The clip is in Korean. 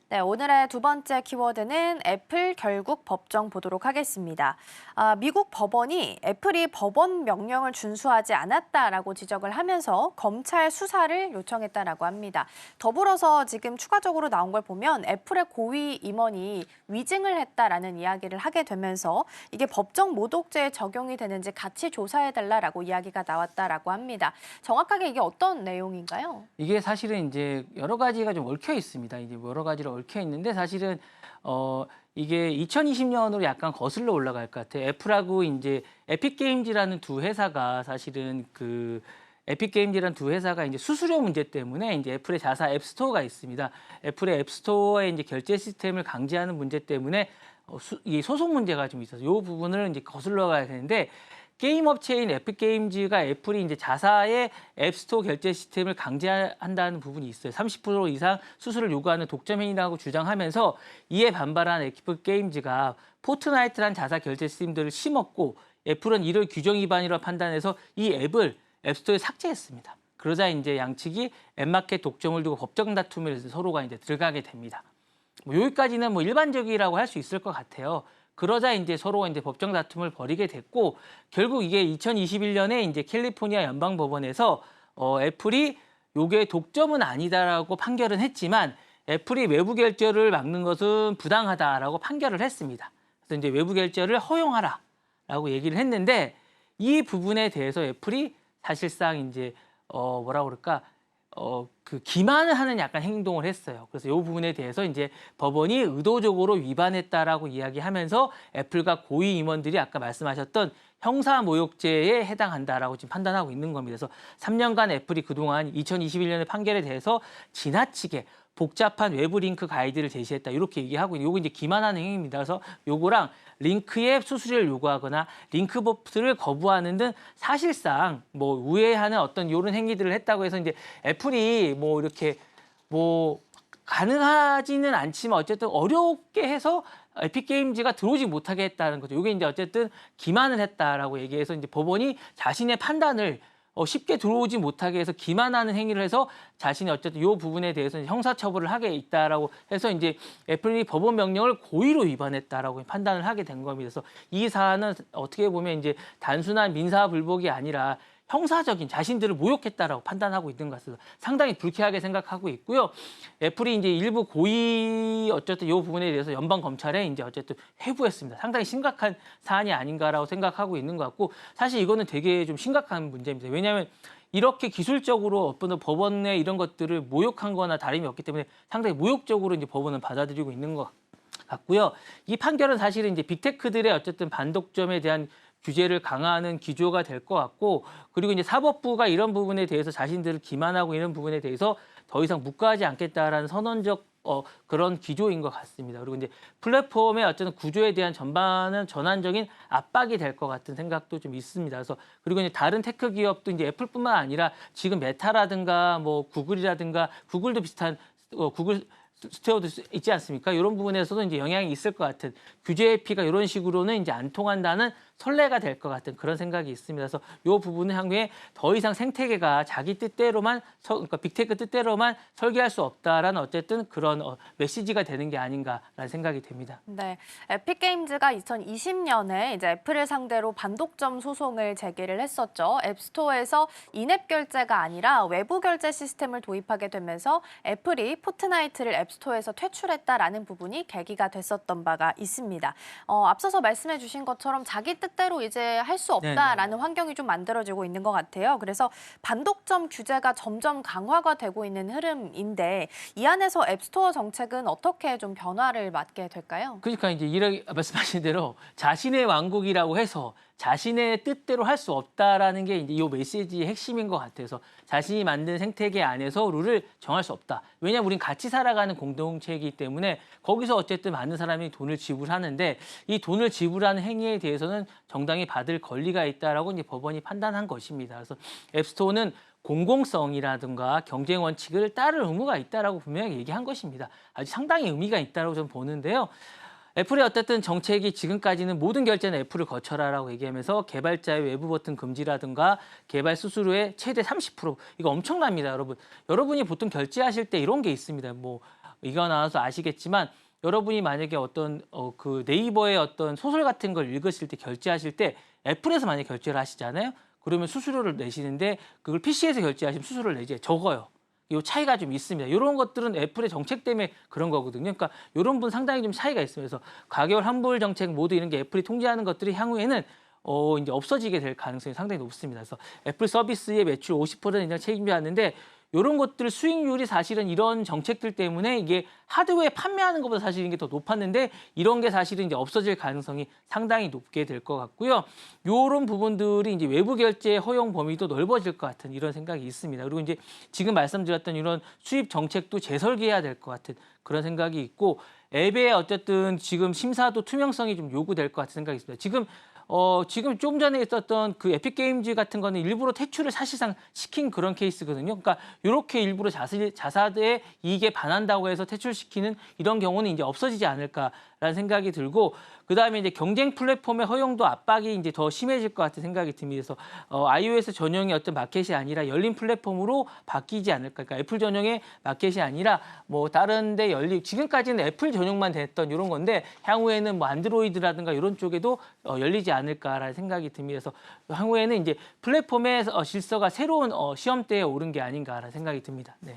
네, 오늘의 두 번째 키워드는 애플 결국 법정 보도록 하겠습니다. 미국 법원이 애플이 법원 명령을 준수하지 않았다라고 지적을 하면서 검찰 수사를 요청했다라고 합니다. 더불어서 지금 추가적으로 나온 걸 보면 애플의 고위 임원이 위증을 했다라는 이야기를 하게 되면서 이게 법정 모독죄에 적용이 되는지 같이 조사해달라라고 이야기가 나왔다라고 합니다. 정확하게 이게 어떤 내용인가요? 이게 사실은 이제 여러 가지가 좀 얽혀 있습니다. 이제 여러 가지로 얽혀 있는데 사실은 이게 2020년으로 약간 거슬러 올라갈 것 같아요. 애플하고 이제 에픽 게임즈라는 두 회사가 사실은 그 에픽 게임즈라는 두 회사가 이제 수수료 문제 때문에 이제 애플의 자사 앱스토어가 있습니다. 애플의 앱스토어의 이제 결제 시스템을 강제하는 문제 때문에 이 소송 문제가 좀 있어서 이 부분을 이제 거슬러 가야 되는데 게임 업체인 에픽 게임즈가 애플이 이제 자사의 앱스토어 결제 시스템을 강제한다는 부분이 있어요. 30% 이상 수수료를 요구하는 독점 행위라고 주장하면서 이에 반발한 에픽 게임즈가 포트나이트란 자사 결제 시스템들을 심었고 애플은 이를 규정 위반이라고 판단해서 이 앱을 앱스토어에 삭제했습니다. 그러자 이제 양측이 앱마켓 독점을 두고 법정 다툼을 서로가 이제 들어가게 됩니다. 여기까지는 일반적이라고 할 수 있을 것 같아요. 그러자 이제 서로 이제 법정 다툼을 벌이게 됐고 결국 이게 2021년에 이제 캘리포니아 연방법원에서 애플이 요게 독점은 아니다라고 판결은 했지만 애플이 외부 결제를 막는 것은 부당하다라고 판결을 했습니다. 그래서 이제 외부 결제를 허용하라라고 얘기를 했는데 이 부분에 대해서 애플이 사실상 이제 뭐라 그럴까 그 기만을 하는 약간 행동을 했어요. 그래서 이 부분에 대해서 이제 법원이 의도적으로 위반했다라고 이야기하면서 애플과 고위 임원들이 아까 말씀하셨던 형사모욕죄에 해당한다라고 지금 판단하고 있는 겁니다. 그래서 3년간 애플이 그동안 2021년의 판결에 대해서 지나치게 복잡한 외부 링크 가이드를 제시했다 이렇게 얘기하고 요거 이제 기만하는 행위입니다. 그래서 요거랑 링크에 수수료를 요구하거나 링크 버프를 거부하는 등 사실상 우회하는 어떤 이런 행위들을 했다고 해서 이제 애플이 이렇게 가능하지는 않지만 어쨌든 어렵게 해서 에픽 게임즈가 들어오지 못하게 했다는 거죠. 이게 이제 어쨌든 기만을 했다라고 얘기해서 이제 법원이 자신의 판단을 쉽게 들어오지 못하게 해서 기만하는 행위를 해서 자신이 어쨌든 이 부분에 대해서 형사처벌을 하게 있다라고 해서 이제 애플이 법원 명령을 고의로 위반했다라고 판단을 하게 된 겁니다. 그래서 이 사안은 어떻게 보면 이제 단순한 민사 불복이 아니라 형사적인 자신들을 모욕했다라고 판단하고 있는 것 같아서 상당히 불쾌하게 생각하고 있고요. 애플이 이제 일부 고의 어쨌든 이 부분에 대해서 연방 검찰에 이제 어쨌든 회부했습니다. 상당히 심각한 사안이 아닌가라고 생각하고 있는 것 같고 사실 이거는 되게 좀 심각한 문제입니다. 왜냐하면 이렇게 기술적으로 어떤 법원의 이런 것들을 모욕한 거나 다름이 없기 때문에 상당히 모욕적으로 이제 법원은 받아들이고 있는 것 같고요. 이 판결은 사실은 이제 빅테크들의 어쨌든 반독점에 대한 규제를 강화하는 기조가 될 것 같고 그리고 이제 사법부가 이런 부분에 대해서 자신들을 기만하고 이런 부분에 대해서 더 이상 묵과하지 않겠다라는 선언적 그런 기조인 것 같습니다. 그리고 이제 플랫폼의 어쨌든 구조에 대한 전환적인 압박이 될 것 같은 생각도 좀 있습니다. 그래서 그리고 이제 다른 테크 기업도 이제 애플뿐만 아니라 지금 메타라든가 구글이라든가 구글도 비슷한 구글 스토어도 있지 않습니까? 이런 부분에서도 이제 영향이 있을 것 같은 규제의 피가 이런 식으로는 이제 안 통한다는 선례가 될 것 같은 그런 생각이 있습니다. 그래서 이 부분은 향후에 더 이상 생태계가 자기 뜻대로만 그러니까 빅테크 뜻대로만 설계할 수 없다라는 어쨌든 그런 메시지가 되는 게 아닌가라는 생각이 됩니다. 네, 에픽 게임즈가 2020년에 이제 애플을 상대로 반독점 소송을 제기를 했었죠. 앱스토어에서 인앱 결제가 아니라 외부 결제 시스템을 도입하게 되면서 애플이 포트나이트를 앱스토어에서 퇴출했다라는 부분이 계기가 됐었던 바가 있습니다. 앞서서 말씀해주신 것처럼 자기 뜻대로 이제 할 수 없다라는 환경이 좀 만들어지고 있는 것 같아요. 그래서 반독점 규제가 점점 강화가 되고 있는 흐름인데 이 안에서 앱스토어 정책은 어떻게 좀 변화를 맞게 될까요? 그러니까 이제 이렇게 말씀하신 대로 자신의 왕국이라고 해서 자신의 뜻대로 할 수 없다라는 게 이제 이 메시지의 핵심인 것 같아서 자신이 만든 생태계 안에서 룰을 정할 수 없다. 왜냐하면 우린 같이 살아가는 공동체이기 때문에 거기서 어쨌든 많은 사람이 돈을 지불하는데 이 돈을 지불하는 행위에 대해서는 정당히 받을 권리가 있다라고 이제 법원이 판단한 것입니다. 그래서 앱스토어는 공공성이라든가 경쟁 원칙을 따를 의무가 있다라고 분명히 얘기한 것입니다. 아주 상당히 의미가 있다고 저는 보는데요. 애플의 어쨌든 정책이 지금까지는 모든 결제는 애플을 거쳐라라고 얘기하면서 개발자의 외부 버튼 금지라든가 개발 수수료의 최대 30% 이거 엄청납니다, 여러분. 여러분이 보통 결제하실 때 이런 게 있습니다. 이거 나와서 아시겠지만 여러분이 만약에 어떤 그 네이버의 어떤 소설 같은 걸 읽으실 때 결제하실 때 애플에서 만약에 결제를 하시잖아요. 그러면 수수료를 내시는데 그걸 PC에서 결제하시면 수수료를 내지 적어요. 이 차이가 좀 있습니다. 이런 것들은 애플의 정책 때문에 그런 거거든요. 그러니까 이런 분 상당히 좀 차이가 있습니다. 그래서 가계월 환불 정책 모두 이런 게 애플이 통제하는 것들이 향후에는 이제 없어지게 될 가능성이 상당히 높습니다. 그래서 애플 서비스의 매출 50% 이상 책임져왔는데 이런 것들 수익률이 사실은 이런 정책들 때문에 이게 하드웨어 판매하는 것보다 사실 이게 더 높았는데 이런 게 사실은 이제 없어질 가능성이 상당히 높게 될 것 같고요. 이런 부분들이 이제 외부 결제 허용 범위도 넓어질 것 같은 이런 생각이 있습니다. 그리고 이제 지금 말씀드렸던 이런 수입 정책도 재설계해야 될 것 같은 그런 생각이 있고 앱에 어쨌든 지금 심사도 투명성이 좀 요구될 것 같은 생각이 있습니다. 지금 좀 전에 있었던 그 에픽 게임즈 같은 거는 일부러 퇴출을 사실상 시킨 그런 케이스거든요. 그러니까 이렇게 일부러 자사의 이익에 반한다고 해서 퇴출시키는 이런 경우는 이제 없어지지 않을까라는 생각이 들고 그다음에 이제 경쟁 플랫폼의 허용도 압박이 이제 더 심해질 것 같은 생각이 듭니다. 그래서 iOS 전용의 어떤 마켓이 아니라 열린 플랫폼으로 바뀌지 않을까. 그러니까 애플 전용의 마켓이 아니라 뭐 다른 데 지금까지는 애플 전용만 됐던 이런 건데 향후에는 뭐 안드로이드라든가 이런 쪽에도 열리지 않을까라는 생각이 듭니다. 그래서 향후에는 이제 플랫폼의 질서가 새로운 시험대에 오른 게 아닌가라는 생각이 듭니다. 네.